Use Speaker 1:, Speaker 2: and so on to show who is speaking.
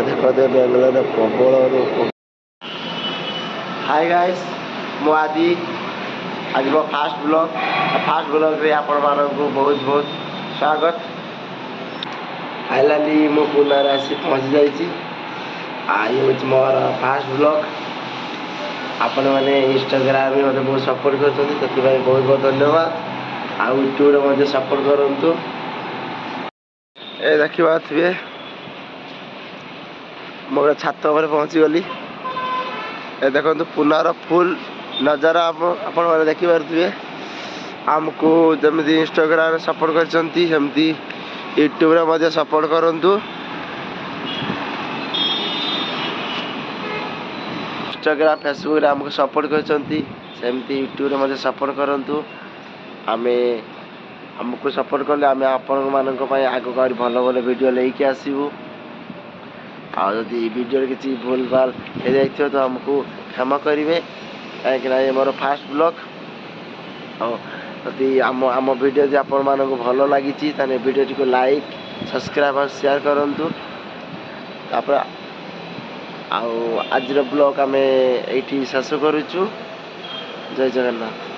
Speaker 1: ଦେଖତେ ବେଙ୍ଗଲୋରରେ ପ୍ରବଳରୁ high guys, ମୁଁ ଆଜି ମୋ ଫାଷ୍ଟ ବ୍ଲଗ୍ରେ ଆପଣମାନଙ୍କୁ ବହୁତ ବହୁତ ସ୍ୱାଗତ। ଫାଇନାଲି ମୁଁ ପୁନାରେ ଆସି ପହଞ୍ଚି ଯାଇଛି। ଇଏ ହେଉଛି ମୋର ଫାଷ୍ଟ ବ୍ଲଗ୍। ଆପଣମାନେ ଇନଷ୍ଟାଗ୍ରାମରେ ମୋତେ ବହୁତ ସପୋର୍ଟ କରୁଛନ୍ତି, ସେଥିପାଇଁ ବହୁତ ବହୁତ ଧନ୍ୟବାଦ। ଆଉ ୟୁଟ୍ୟୁବରେ ମଧ୍ୟ ସପୋର୍ଟ କରନ୍ତୁ। ଏ ଦେଖିପାରୁଥିବେ ମୁଁ ଗୋଟେ ଛାତ ଉପରେ ପହଞ୍ଚିଗଲି। ଏ ଦେଖନ୍ତୁ ପୁନାର ଫୁଲ୍ ନଜାରା ଆପଣମାନେ ଦେଖିପାରୁଥିବେ। ଆମକୁ ଯେମିତି ଇନଷ୍ଟାଗ୍ରାମରେ ସପୋର୍ଟ କରିଛନ୍ତି, ସେମିତି ୟୁଟ୍ୟୁବରେ ମଧ୍ୟ ସପୋର୍ଟ କରନ୍ତୁ। ଇନଷ୍ଟାଗ୍ରାମ ଫେସବୁକରେ ଆମକୁ ସପୋର୍ଟ କରିଛନ୍ତି, ସେମିତି ୟୁଟ୍ୟୁବରେ ମଧ୍ୟ ସପୋର୍ଟ କରନ୍ତୁ। ଆମକୁ ସପୋର୍ଟ କଲେ ଆମେ ଆପଣମାନଙ୍କ ପାଇଁ ଆଗକୁ ଆହୁରି ଭଲ ଭଲ ଭିଡ଼ିଓ ନେଇକି ଆସିବୁ। ଆଉ ଯଦି ଭିଡ଼ିଓରେ କିଛି ଭୁଲ ଭାଲ ହେଇଯାଇଥିବ ତ ଆମକୁ କ୍ଷମା କରିବେ, କାହିଁକିନା ଏ ମୋର ଫାଷ୍ଟ ବ୍ଲଗ୍। ଆଉ ଯଦି ଆମ ଭିଡ଼ିଓ ଯଦି ଆପଣମାନଙ୍କୁ ଭଲ ଲାଗିଛି ତାହେଲେ ଭିଡ଼ିଓଟିକୁ ଲାଇକ୍, ସବସ୍କ୍ରାଇବ୍ ଆଉ ସେୟାର କରନ୍ତୁ। ତାପରେ ଆଉ ଆଜିର ବ୍ଲଗ୍ ଆମେ ଏଇଠି ଶେଷ କରୁଛୁ। ଜୟ ଜଗନ୍ନାଥ।